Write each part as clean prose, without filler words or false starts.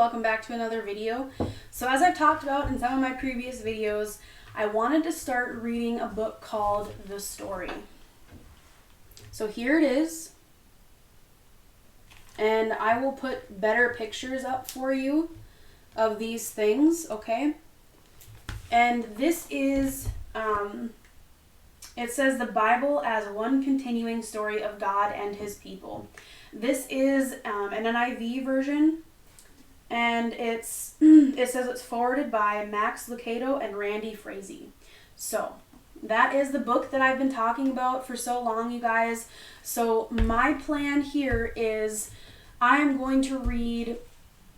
welcome back to another video. So as I've talked about in some of my previous videos, I wanted to start reading a book called The Story. So here it is, and I will put better pictures up for you of these things, okay? And this is, it says the Bible as one continuing story of God and his people. This is an NIV version, and it says it's forwarded by Max Lucado and Randy Frazee. So that is the book that I've been talking about for so long, you guys. So my plan here is I'm going to read,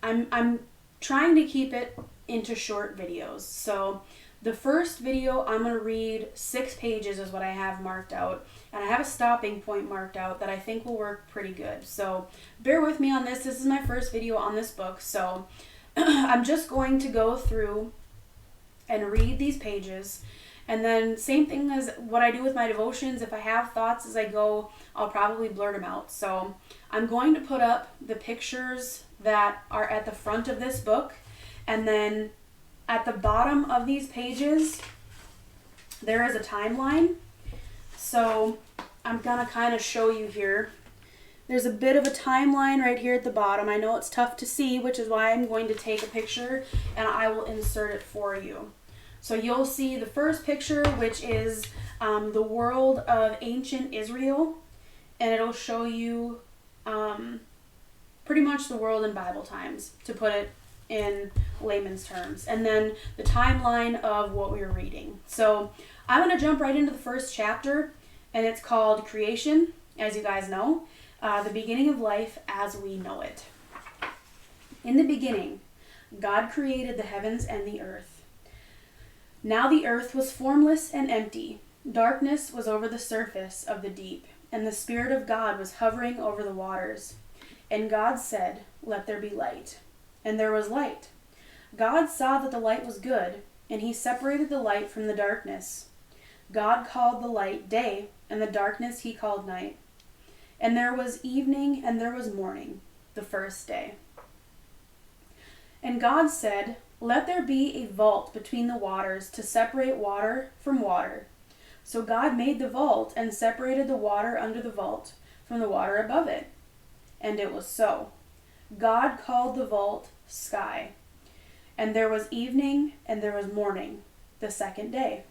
I'm trying to keep it into short videos. So the first video, I'm going to read 6 pages is what I have marked out. And I have a stopping point marked out that I think will work pretty good. So bear with me on this. This is my first video on this book. So I'm just going to go through and read these pages. And then same thing as what I do with my devotions. If I have thoughts as I go, I'll probably blurt them out. So I'm going to put up the pictures that are at the front of this book. And then at the bottom of these pages, there is a timeline. So I'm going to kind of show you here. There's a bit of a timeline right here at the bottom. I know it's tough to see, which is why I'm going to take a picture and I will insert it for you. So you'll see the first picture, which is the world of ancient Israel. And it'll show you pretty much the world in Bible times, to put it in layman's terms. And then the timeline of what we were reading. So I'm going to jump right into the first chapter, and it's called Creation, as you guys know, the beginning of life as we know it. In the beginning, God created the heavens and the earth. Now the earth was formless and empty. Darkness was over the surface of the deep, and the Spirit of God was hovering over the waters. And God said, "Let there be light." And there was light. God saw that the light was good, and he separated the light from the darkness. God called the light day, and the darkness he called night. And there was evening, and there was morning, the first day. And God said, "Let there be a vault between the waters to separate water from water." So God made the vault and separated the water under the vault from the water above it. And it was so. God called the vault sky. And there was evening, and there was morning, the second day.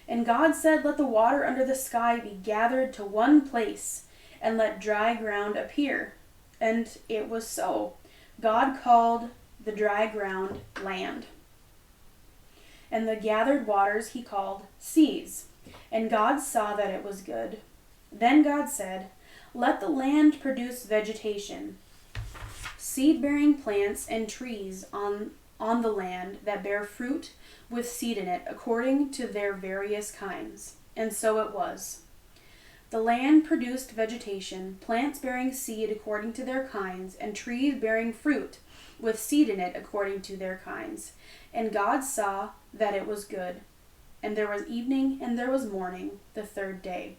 And God said, "Let the water under the sky be gathered to one place, and let dry ground appear." And it was so. God called the dry ground land. And the gathered waters he called seas. And God saw that it was good. Then God said, "Let the land produce vegetation, seed-bearing plants and trees on the land that bear fruit with seed in it, according to their various kinds." And so it was. The land produced vegetation, plants bearing seed according to their kinds, and trees bearing fruit with seed in it according to their kinds. And God saw that it was good. And there was evening, and there was morning, the third day.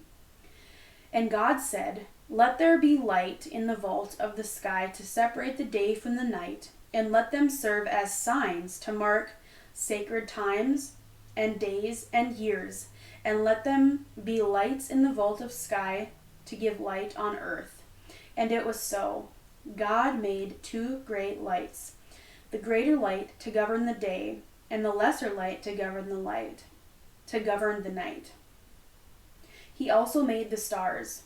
And God said, "Let there be light in the vault of the sky to separate the day from the night, and let them serve as signs to mark sacred times and days and years, and let them be lights in the vault of sky to give light on earth." And it was so. God made 2 great lights, the greater light to govern the day, and the lesser light to govern the night. He also made the stars.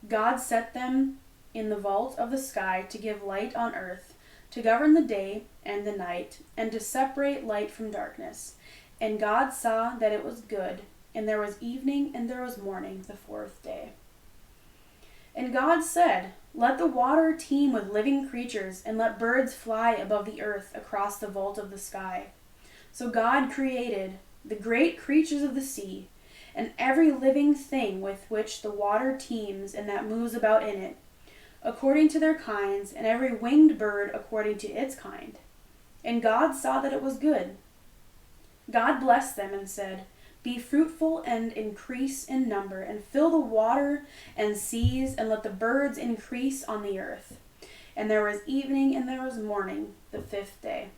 God set them in the vault of the sky to give light on earth, to govern the day and the night, and to separate light from darkness. And God saw that it was good, and there was evening, and there was morning, the 4th day. And God said, "Let the water teem with living creatures, and let birds fly above the earth across the vault of the sky." So God created the great creatures of the sea, and every living thing with which the water teems and that moves about in it, according to their kinds, and every winged bird according to its kind. And God saw that it was good. God blessed them and said, "Be fruitful and increase in number, and fill the water and seas, and let the birds increase on the earth." And there was evening and there was morning, the 5th day.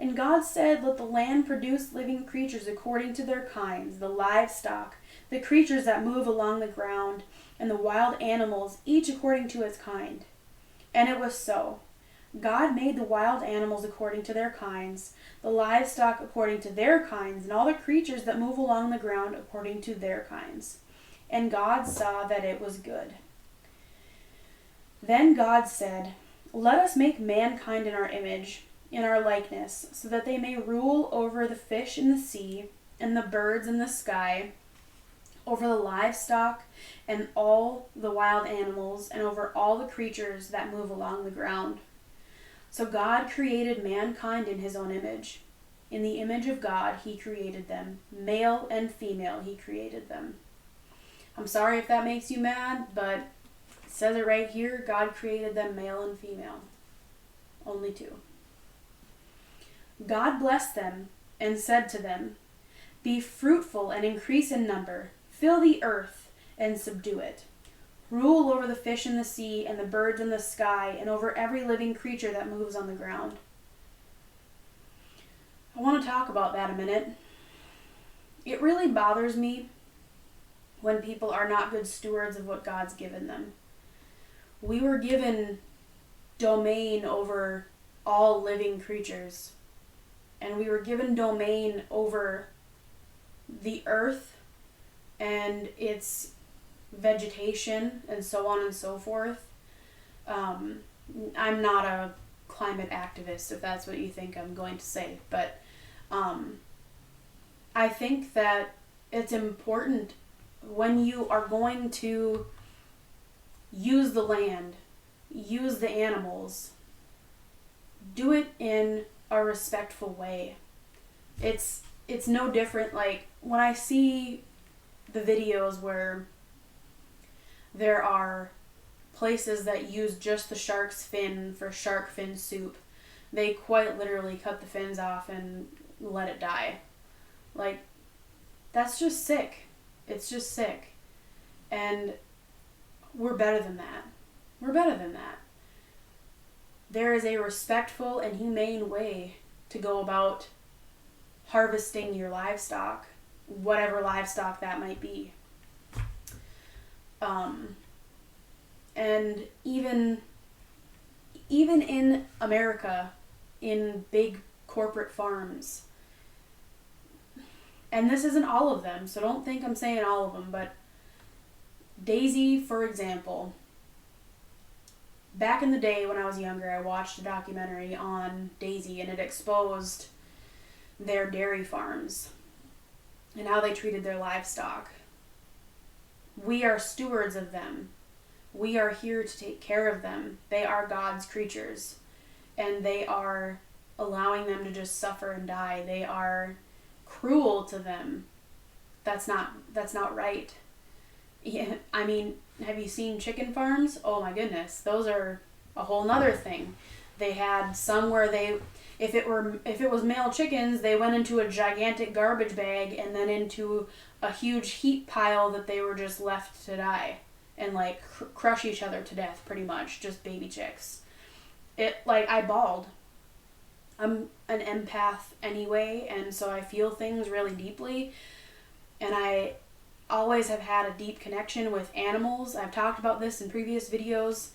And God said, let the land produce living creatures according to their kinds, the livestock, the creatures that move along the ground, and the wild animals, each according to its kind. And it was so. God made the wild animals according to their kinds, the livestock according to their kinds, and all the creatures that move along the ground according to their kinds. And God saw that it was good. Then God said, let us make mankind in our image, in our likeness, so that they may rule over the fish in the sea, and the birds in the sky, over the livestock and all the wild animals, and over all the creatures that move along the ground. So God created mankind in his own image. In the image of God he created them. Male and female he created them. I'm sorry if that makes you mad, but it says it right here. God created them male and female. Only two. God blessed them and said to them, be fruitful and increase in number. Fill the earth and subdue it. Rule over the fish in the sea and the birds in the sky and over every living creature that moves on the ground. I want to talk about that a minute. It really bothers me when people are not good stewards of what God's given them. We were given domain over all living creatures. And we were given domain over the earth and its vegetation and so on and so forth. I'm not a climate activist, if that's what you think I'm going to say, but I think that it's important when you are going to use the land, use the animals, do it in a respectful way. It's no different, like when I see the videos where there are places that use just the shark's fin for shark fin soup, they quite literally cut the fins off and let it die. Like, that's just sick. It's just sick. And we're better than that. We're better than that. There is a respectful and humane way to go about harvesting your livestock, whatever livestock that might be. And even in America, in big corporate farms, and this isn't all of them, so don't think I'm saying all of them, but Daisy, for example, back in the day when I was younger, I watched a documentary on Daisy, and it exposed their dairy farms and how they treated their livestock. We are stewards of them. We are here to take care of them. They are God's creatures, and they are allowing them to just suffer and die. They are cruel to them. That's not right. Yeah, I mean, have you seen chicken farms? Oh my goodness, those are a whole nother thing. They had some where if it was male chickens, they went into a gigantic garbage bag and then into a huge heap pile that they were just left to die and like crush each other to death, pretty much, just baby chicks. I bawled. I'm an empath anyway, and so I feel things really deeply, and I always have had a deep connection with animals. I've talked about this in previous videos.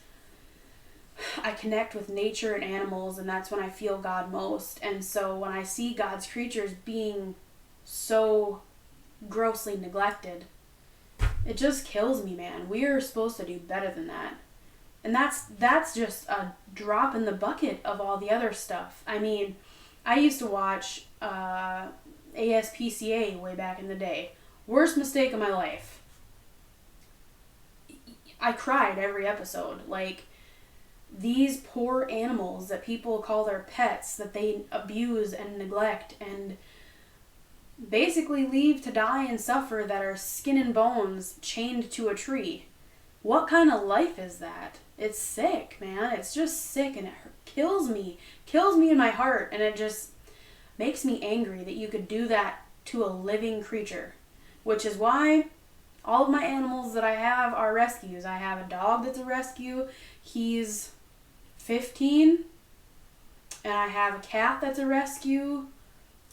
I connect with nature and animals, and that's when I feel God most. And so when I see God's creatures being so grossly neglected, it just kills me, man. We are supposed to do better than that. And that's just a drop in the bucket of all the other stuff. I mean, I used to watch ASPCA way back in the day. Worst mistake of my life. I cried every episode. Like, these poor animals that people call their pets, that they abuse and neglect and basically leave to die and suffer, that are skin and bones chained to a tree. What kind of life is that? It's sick, man. It's just sick, and it kills me in my heart, and it just makes me angry that you could do that to a living creature, which is why all of my animals that I have are rescues. I have a dog that's a rescue. He's 15, And I have a cat that's a rescue.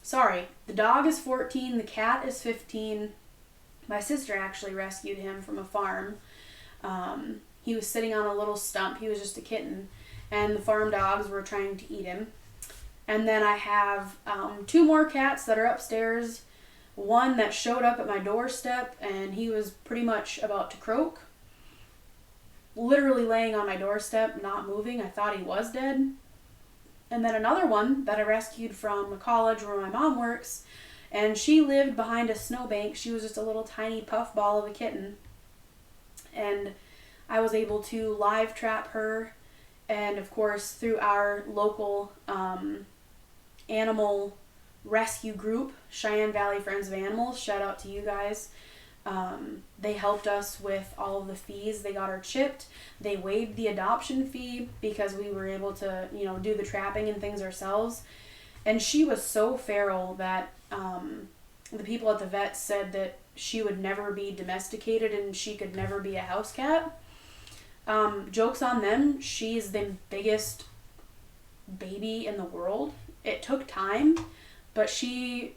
Sorry, the dog is 14, the cat is 15. My sister actually rescued him from a farm. He was sitting on a little stump. He was just a kitten. And the farm dogs were trying to eat him. And then I have 2 more cats that are upstairs. One that showed up at my doorstep, and he was pretty much about to croak. Literally laying on my doorstep, not moving. I thought he was dead. And then another one that I rescued from a college where my mom works, and she lived behind a snowbank. She was just a little tiny puffball of a kitten. And I was able to live trap her, and of course through our local animal rescue group, Cheyenne Valley Friends of Animals, shout out to you guys. They helped us with all of the fees. They got her chipped. They waived the adoption fee because we were able to, do the trapping and things ourselves. And she was so feral that the people at the vet said that she would never be domesticated and she could never be a house cat. Joke's on them. She's the biggest baby in the world. It took time, but she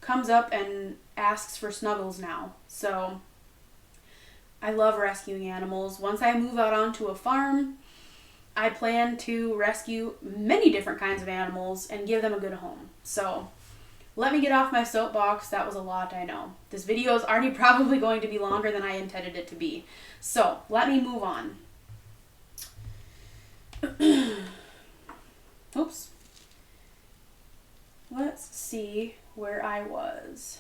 comes up and asks for snuggles now. So I love rescuing animals. Once I move out onto a farm, I plan to rescue many different kinds of animals and give them a good home. So let me get off my soapbox. That was a lot, I know. This video is already probably going to be longer than I intended it to be. So let me move on. Oops. Let's see where I was.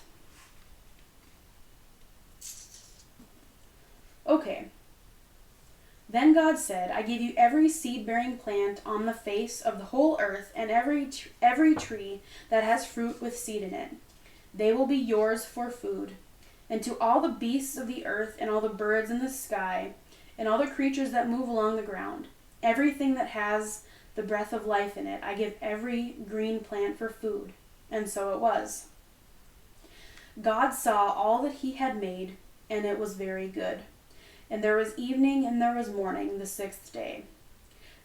Okay. Then God said, I give you every seed-bearing plant on the face of the whole earth, and every tree that has fruit with seed in it. They will be yours for food. And to all the beasts of the earth, and all the birds in the sky, and all the creatures that move along the ground, everything that has the breath of life in it, I give every green plant for food. And so it was. God saw all that he had made, and it was very good. And there was evening and there was morning, the 6th day.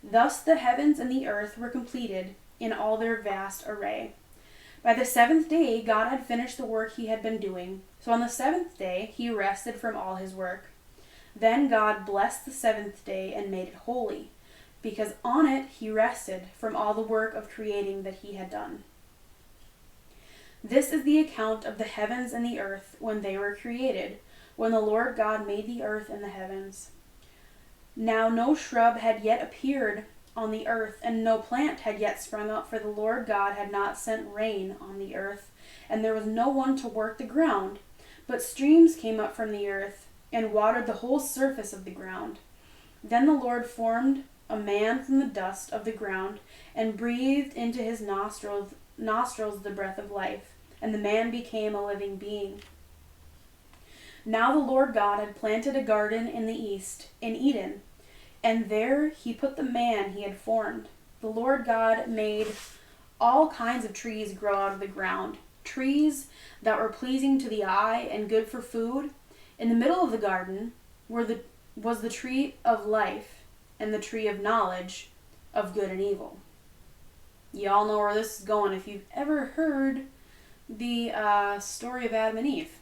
Thus the heavens and the earth were completed in all their vast array. By the 7th day God had finished the work he had been doing. So on the 7th day he rested from all his work. Then God blessed the 7th day and made it holy, because on it he rested from all the work of creating that he had done. This is the account of the heavens and the earth when they were created, when the Lord God made the earth and the heavens. Now no shrub had yet appeared on the earth, and no plant had yet sprung up, for the Lord God had not sent rain on the earth, and there was no one to work the ground. But streams came up from the earth, and watered the whole surface of the ground. Then the Lord formed a man from the dust of the ground, and breathed into his nostrils the breath of life, and the man became a living being. Now the Lord God had planted a garden in the east, in Eden, and there he put the man he had formed. The Lord God made all kinds of trees grow out of the ground, trees that were pleasing to the eye and good for food. In the middle of the garden was the tree of life and the tree of knowledge of good and evil. Y'all know where this is going if you've ever heard the story of Adam and Eve.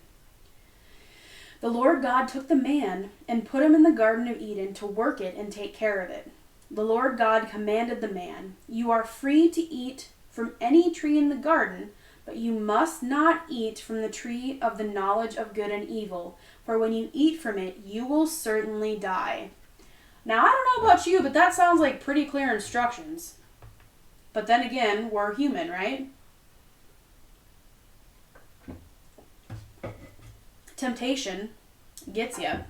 The Lord God took the man and put him in the Garden of Eden to work it and take care of it. The Lord God commanded the man, "You are free to eat from any tree in the garden, but you must not eat from the tree of the knowledge of good and evil, for when you eat from it, you will certainly die." Now, I don't know about you, but that sounds like pretty clear instructions. But then again, we're human, right? Temptation gets you.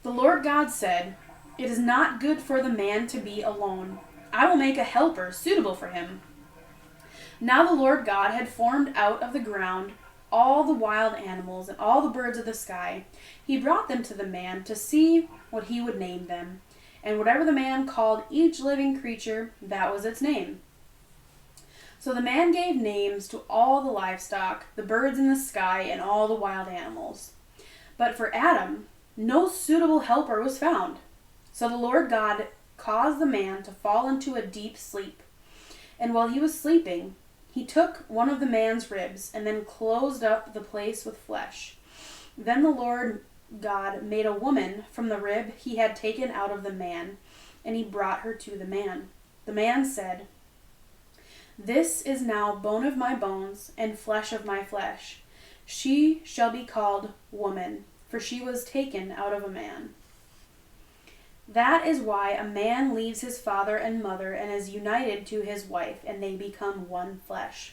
The Lord God said, "It is not good for the man to be alone. I will make a helper suitable for him." Now the Lord God had formed out of the ground all the wild animals and all the birds of the sky. He brought them to the man to see what he would name them. And whatever the man called each living creature, that was its name. So the man gave names to all the livestock, the birds in the sky, and all the wild animals. But for Adam, no suitable helper was found. So the Lord God caused the man to fall into a deep sleep. And while he was sleeping, he took one of the man's ribs and then closed up the place with flesh. Then the Lord God made a woman from the rib he had taken out of the man, and he brought her to the man. The man said, "This is now bone of my bones and flesh of my flesh. She shall be called woman, for she was taken out of a man." That is why a man leaves his father and mother and is united to his wife, and they become one flesh.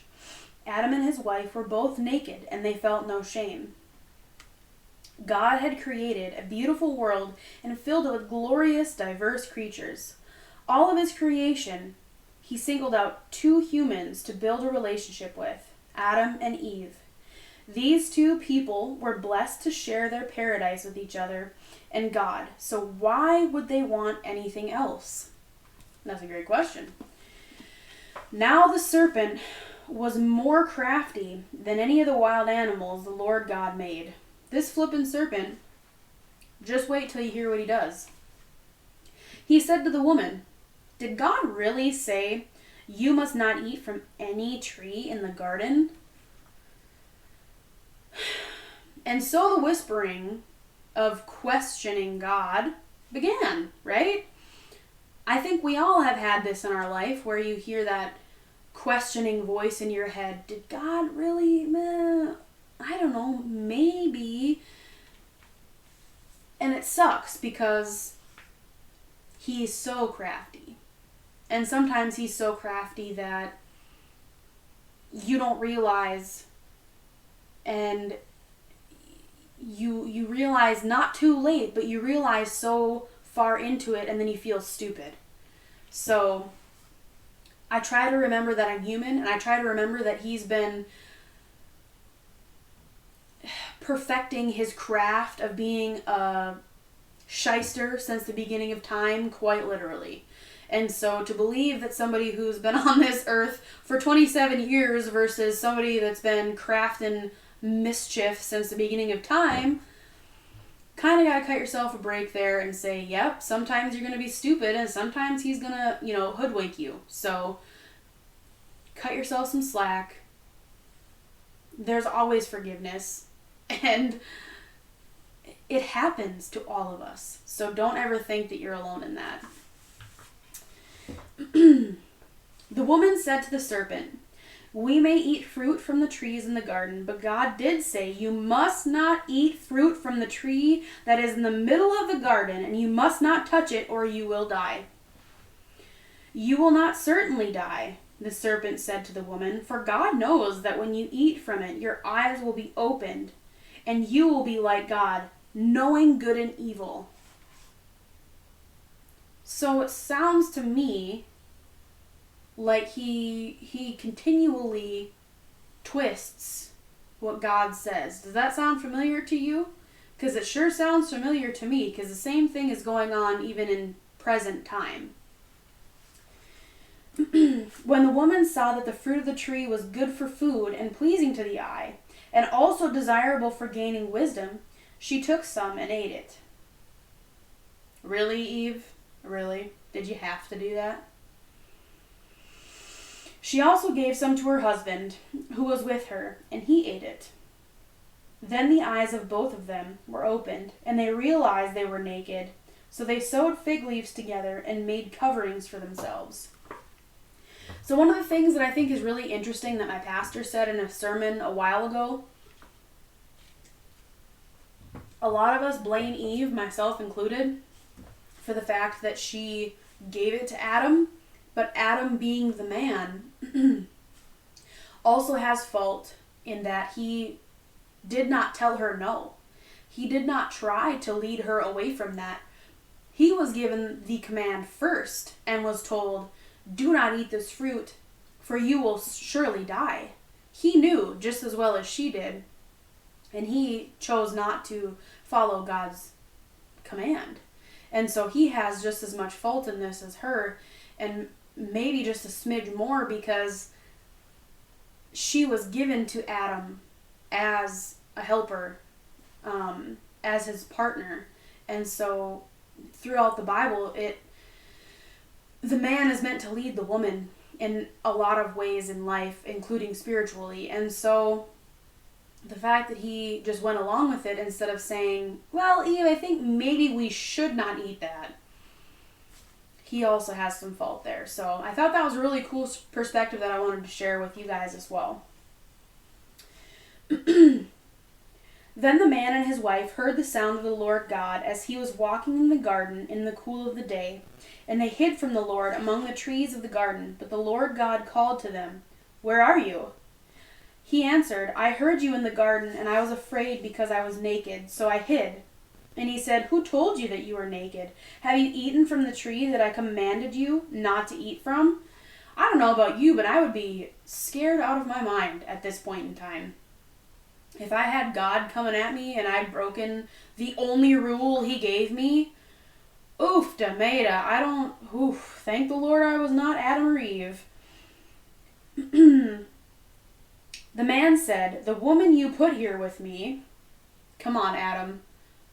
Adam and his wife were both naked, and they felt no shame. God had created a beautiful world and filled it with glorious, diverse creatures. All of his creation, he singled out two humans to build a relationship with, Adam and Eve. These two people were blessed to share their paradise with each other and God. So why would they want anything else? That's a great question. Now the serpent was more crafty than any of the wild animals the Lord God made. This flippin' serpent, just wait till you hear what he does. He said to the woman, "Did God really say you must not eat from any tree in the garden?" And so the whispering of questioning God began, right? I think we all have had this in our life where you hear that questioning voice in your head. Did God really? I don't know, maybe. And it sucks because he's so crafty. And sometimes he's so crafty that you don't realize, and you realize not too late, but you realize so far into it, and then you feel stupid. So I try to remember that I'm human, and I try to remember that he's been perfecting his craft of being a shyster since the beginning of time, quite literally. And so to believe that somebody who's been on this earth for 27 years versus somebody that's been crafting mischief since the beginning of time, kind of got to cut yourself a break there and say, yep, sometimes you're going to be stupid and sometimes he's going to, hoodwink you. So cut yourself some slack. There's always forgiveness, and it happens to all of us. So don't ever think that you're alone in that. The woman said to the serpent, "We may eat fruit from the trees in the garden, but God did say, you must not eat fruit from the tree that is in the middle of the garden, and you must not touch it, or you will die." "You will not certainly die," the serpent said to the woman, "for God knows that when you eat from it, your eyes will be opened, and you will be like God, knowing good and evil." So it sounds to me like he continually twists what God says. Does that sound familiar to you? Because it sure sounds familiar to me, because the same thing is going on even in present time. When the woman saw that the fruit of the tree was good for food and pleasing to the eye, and also desirable for gaining wisdom, she took some and ate it. Really, Eve? Really? Did you have to do that? She also gave some to her husband, who was with her, and he ate it. Then the eyes of both of them were opened, and they realized they were naked. So they sewed fig leaves together and made coverings for themselves. So one of the things that I think is really interesting that my pastor said in a sermon a while ago, a lot of us blame Eve, myself included, for the fact that she gave it to Adam, but Adam, being the man, also has fault in that he did not tell her no. He did not try to lead her away from that. He was given the command first and was told, "Do not eat this fruit, for you will surely die." He knew just as well as she did, and he chose not to follow God's command. And so he has just as much fault in this as her, and maybe just a smidge more, because she was given to Adam as a helper, as his partner. And so throughout the Bible, the man is meant to lead the woman in a lot of ways in life, including spiritually. And so the fact that he just went along with it instead of saying, well, Eve, I think maybe we should not eat that, he also has some fault there. So I thought that was a really cool perspective that I wanted to share with you guys as well. Then the man and his wife heard the sound of the Lord God as he was walking in the garden in the cool of the day, and they hid from the Lord among the trees of the garden. But the Lord God called to them, "Where are you?" He answered, "I heard you in the garden, and I was afraid because I was naked, so I hid." And he said, "Who told you that you were naked? Have you eaten from the tree that I commanded you not to eat from?" I don't know about you, but I would be scared out of my mind at this point in time. If I had God coming at me and I'd broken the only rule he gave me, oof, Demeta, thank the Lord I was not Adam or Eve. The man said, "The woman you put here with me," come on, Adam,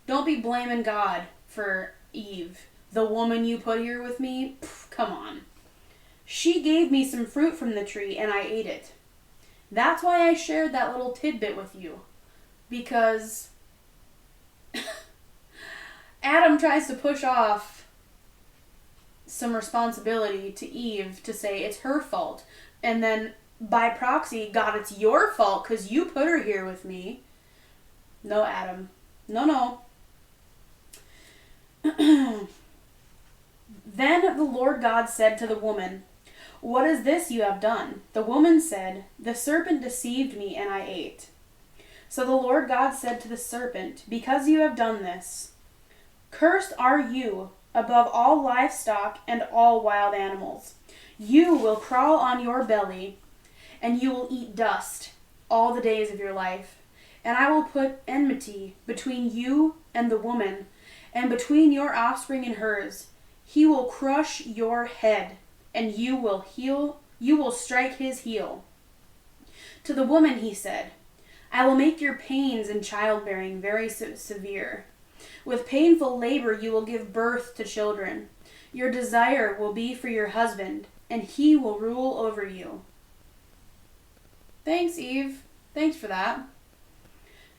don't be blaming God for Eve. "The woman you put here with me," come on. "She gave me some fruit from the tree and I ate it." That's why I shared that little tidbit with you. Because Adam tries to push off some responsibility to Eve to say it's her fault. And then by proxy, God, it's your fault because you put her here with me. No, Adam. No. Then the Lord God said to the woman, "What is this you have done?" The woman said, "The serpent deceived me and I ate." So the Lord God said to the serpent, "Because you have done this, cursed are you above all livestock and all wild animals. You will crawl on your belly, and you will eat dust all the days of your life. And I will put enmity between you and the woman, and between your offspring and hers. He will crush your head, and you will strike his heel." To the woman he said, "I will make your pains in childbearing very severe. With painful labor you will give birth to children. Your desire will be for your husband, and he will rule over you." Thanks, Eve. Thanks for that.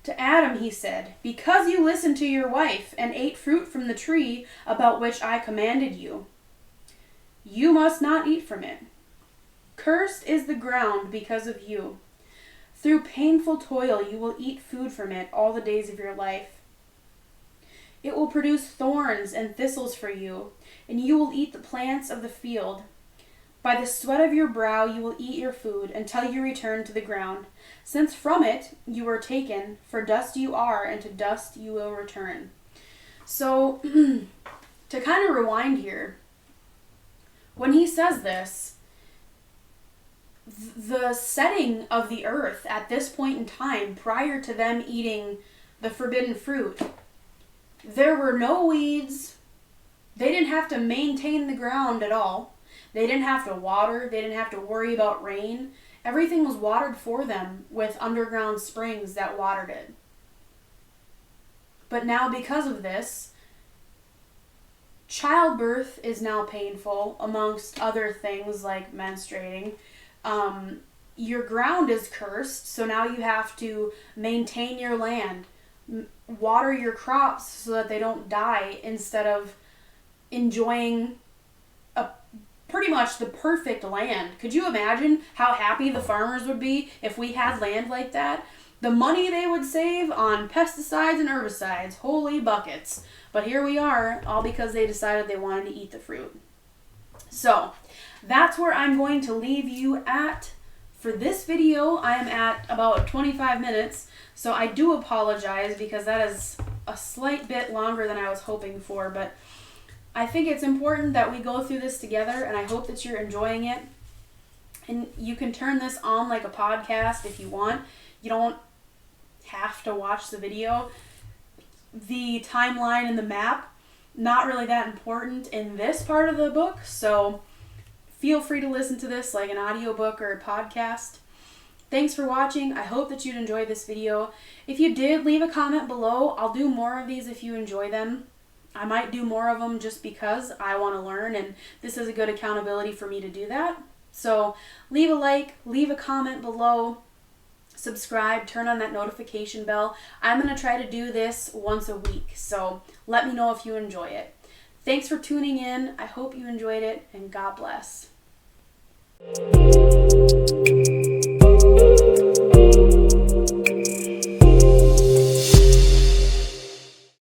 To Adam he said, "Because you listened to your wife and ate fruit from the tree about which I commanded you, you must not eat from it. Cursed is the ground because of you. Through painful toil you will eat food from it all the days of your life. It will produce thorns and thistles for you, and you will eat the plants of the field. By the sweat of your brow you will eat your food until you return to the ground, since from it you were taken, for dust you are, and to dust you will return." So, to kind of rewind here, when he says this, the setting of the earth at this point in time, prior to them eating the forbidden fruit, there were no weeds. They didn't have to maintain the ground at all. They didn't have to water. They didn't have to worry about rain. Everything was watered for them with underground springs that watered it. But now because of this, childbirth is now painful, amongst other things like menstruating. Your ground is cursed, so now you have to maintain your land, water your crops so that they don't die, instead of enjoying pretty much the perfect land. Could you imagine how happy the farmers would be if we had land like that? The money they would save on pesticides and herbicides, holy buckets. But here we are, all because they decided they wanted to eat the fruit. So, that's where I'm going to leave you at for this video. I am at about 25 minutes, so I do apologize because that is a slight bit longer than I was hoping for, but I think it's important that we go through this together, and I hope that you're enjoying it. And you can turn this on like a podcast if you want. You don't have to watch the video. The timeline and the map, not really that important in this part of the book, so feel free to listen to this like an audiobook or a podcast. Thanks for watching. I hope that you'd enjoy this video. If you did, leave a comment below. I'll do more of these if you enjoy them. I might do more of them just because I want to learn, and this is a good accountability for me to do that. So leave a like, leave a comment below, subscribe, turn on that notification bell. I'm going to try to do this once a week, so let me know if you enjoy it. Thanks for tuning in. I hope you enjoyed it, and God bless.